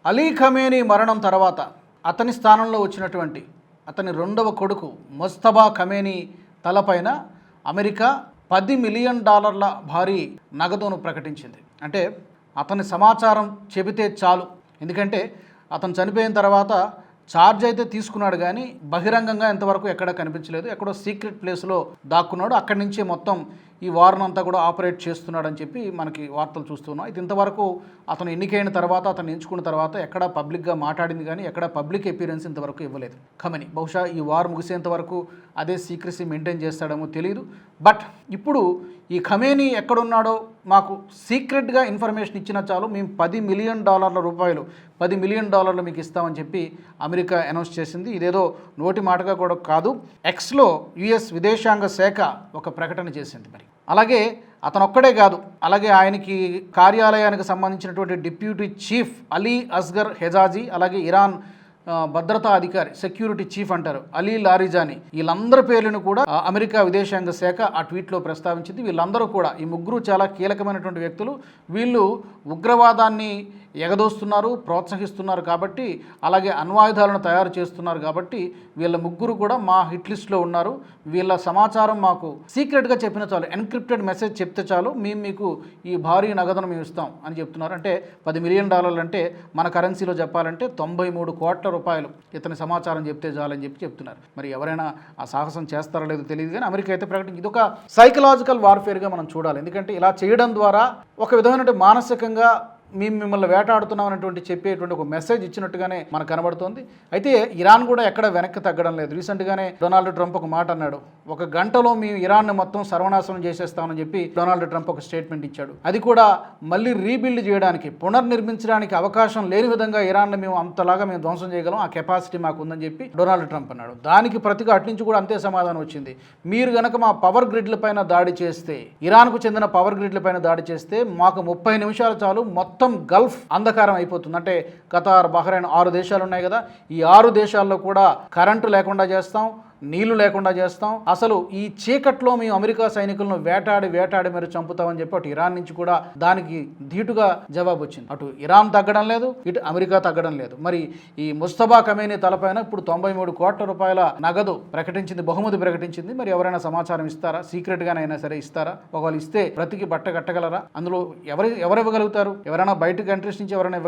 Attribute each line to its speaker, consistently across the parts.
Speaker 1: Ali Khamenei మరణం తర్వాత అతని స్థానంలో వచ్చినటువంటి అతని రెండవ కొడుకు ముజ్తబా ఖమేనీ తలపైన అమెరికా $10 మిలియన్ భారీ నగదును ప్రకటించింది. అంటే అతని సమాచారం చెబితే చాలు, ఎందుకంటే అతను చనిపోయిన తర్వాత ఛార్జ్ అయితే తీసుకున్నాడు కానీ బహిరంగంగా ఇంతవరకు ఎక్కడ కనిపించలేదు. ఎక్కడో సీక్రెట్ ప్లేస్లో దాక్కున్నాడు. అక్కడి నుంచే మొత్తం ఈ వార్ను అంతా కూడా ఆపరేట్ చేస్తున్నాడని చెప్పి మనకి వార్తలు చూస్తున్నాం. ఇది ఇంతవరకు అతను ఎన్నికైన తర్వాత, అతను ఎంచుకున్న తర్వాత ఎక్కడ పబ్లిక్గా మాట్లాడింది కానీ ఎక్కడ పబ్లిక్ అపీరెన్స్ ఇంతవరకు ఇవ్వలేదు ఖమేనీ. బహుశా ఈ వార్ ముగిసేంత వరకు అదే సీక్రెసీ మెయింటైన్ చేస్తాడేమో తెలియదు. బట్ ఇప్పుడు ఈ ఖమేనీ ఎక్కడున్నాడో మాకు సీక్రెట్గా ఇన్ఫర్మేషన్ ఇచ్చినా చాలు, మేము $10 మిలియన్ $10 మిలియన్ మీకు ఇస్తామని చెప్పి అమెరికా అనౌన్స్ చేసింది. ఇదేదో నోటి మాటగా కూడా కాదు, ఎక్స్లో యుఎస్ విదేశాంగ శాఖ ఒక ప్రకటన చేసింది. మరి అలాగే అతను ఒక్కడే కాదు, అలాగే ఆయనకి కార్యాలయానికి సంబంధించినటువంటి డిప్యూటీ చీఫ్ అలీ అస్గర్ హెజాజీ, అలాగే ఇరాన్ భద్రతా అధికారి, సెక్యూరిటీ చీఫ్ అంటారు, అలీ లారిజానీ, వీళ్ళందరి పేర్లను కూడా అమెరికా విదేశాంగ శాఖ ఆ ట్వీట్లో ప్రస్తావించింది. వీళ్ళందరూ కూడా, ఈ ముగ్గురు చాలా కీలకమైనటువంటి వ్యక్తులు. వీళ్ళు ఉగ్రవాదాన్ని ఎగదోస్తున్నారు, ప్రోత్సహిస్తున్నారు కాబట్టి, అలాగే అణ్వాయుధాలను తయారు చేస్తున్నారు కాబట్టి వీళ్ళ ముగ్గురు కూడా మా హిట్ లిస్ట్లో ఉన్నారు. వీళ్ళ సమాచారం మాకు సీక్రెట్గా చెప్పిన చాలు, ఎన్క్రిప్టెడ్ మెసేజ్ చెప్తే చాలు, మేము మీకు ఈ భారీ నగదును మేము ఇస్తాం అని చెప్తున్నారు. అంటే $10 మిలియన్ అంటే మన కరెన్సీలో చెప్పాలంటే $93 కోట్ల ఇతని సమాచారం చెప్తే చాలని చెప్తున్నారు. మరి ఎవరైనా ఆ సాహసం చేస్తారో లేదో తెలియదు కానీ అమెరికా అయితే ప్రకటించి ఇది ఒక సైకలాజికల్ వార్ఫేర్గా మనం చూడాలి. ఎందుకంటే ఇలా చేయడం ద్వారా ఒక విధమైన మానసికంగా మిమ్మల్ని వేటాడుతున్నాం అనేటువంటి చెప్పేటువంటి ఒక మెసేజ్ ఇచ్చినట్టుగానే మనకు కనబడుతోంది. అయితే ఇరాన్ కూడా ఎక్కడ వెనక్కి తగ్గడం లేదు. రీసెంట్గానే డొనాల్డ్ ట్రంప్ ఒక మాట అన్నాడు, 1 గంటలో మేము ఇరాన్ని మొత్తం సర్వనాశనం చేసేస్తామని చెప్పి డొనాల్డ్ ట్రంప్ ఒక స్టేట్మెంట్ ఇచ్చాడు. అది కూడా మళ్ళీ రీబిల్డ్ చేయడానికి, పునర్నిర్మించడానికి అవకాశం లేని విధంగా ఇరాన్ని మేము అంతలాగా మేము ధ్వంసం చేయగలం, ఆ కెపాసిటీ మాకు ఉందని చెప్పి డొనాల్డ్ ట్రంప్ అన్నాడు. దానికి ప్రతిగా అటు నుంచి కూడా అంతే సమాధానం వచ్చింది. మీరు గనక మా పవర్ గ్రిడ్ల పైన దాడి చేస్తే, ఇరాన్కు చెందిన పవర్ గ్రిడ్ల పైన దాడి చేస్తే మాకు 30 నిమిషాలు చాలు, మొత్తం గల్ఫ్ అంధకారం అయిపోతుంది. అంటే ఖతార్, బహ్రెయిన్ 6 దేశాలు ఉన్నాయి కదా, ఈ 6 దేశాల్లో కూడా కరెంటు లేకుండా చేస్తాం, నీళ్లు లేకుండా చేస్తాం, అసలు ఈ చీకట్లో మేము అమెరికా సైనికులను వేటాడి మీరు చంపుతామని చెప్పి అటు ఇరాన్ నుంచి కూడా దానికి ధీటుగా జవాబు వచ్చింది. అటు ఇరాన్ తగ్గడం లేదు, ఇటు అమెరికా తగ్గడం లేదు. మరి ఈ ముజ్తబా ఖమేనీ తలపైన ఇప్పుడు $93 కోట్ల నగదు ప్రకటించింది, బహుమతి ప్రకటించింది. మరి ఎవరైనా సమాచారం ఇస్తారా? సీక్రెట్గానైనా సరే ఇస్తారా? ఒకవేళ ఇస్తే బ్రతికి బట్ట కట్టగలరా? అందులో ఎవరు ఇవ్వగలుగుతారు? ఎవరైనా బయట కంట్రీస్ నుంచి ఎవరైనా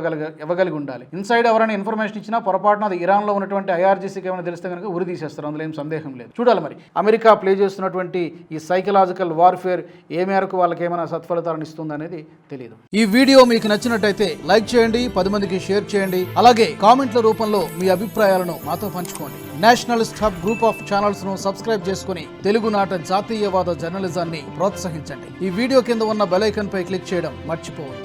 Speaker 1: ఇవ్వగలిగి ఉండాలి. ఇన్సైడ్ ఎవరైనా ఇన్ఫర్మేషన్ ఇచ్చినా పొరపాటున అది ఇరాన్లో ఉన్నటువంటి IRGCకి ఏమైనా తెలిస్తే కనుక ఉరి తీసేస్తారు, అందులో సందేహం లేదు. చూడాలి మరి అమెరికా ప్లే చేస్తున్నటువంటి ఈ సైకలాజికల్ వార్ఫేర్ ఏ మేరకు వాళ్ళకి ఏమైనా సత్ఫలితాలను ఇస్తుంది అనేది తెలియదు. ఈ వీడియో మీకు నచ్చినట్టయితే లైక్ చేయండి, 10 మందికి షేర్ చేయండి, అలాగే కామెంట్ల రూపంలో మీ అభిప్రాయాలను మాతో పంచుకోండి. Nationalist hub group of channels ను సబ్స్క్రైబ్ చేసుకుని తెలుగునాట జాతీయవాద జర్నలిజాన్ని ప్రోత్సహించండి. ఈ వీడియో కింద ఉన్న బెల్ ఐకాన్ పై క్లిక్ చేయడం మర్చిపోవద్దు.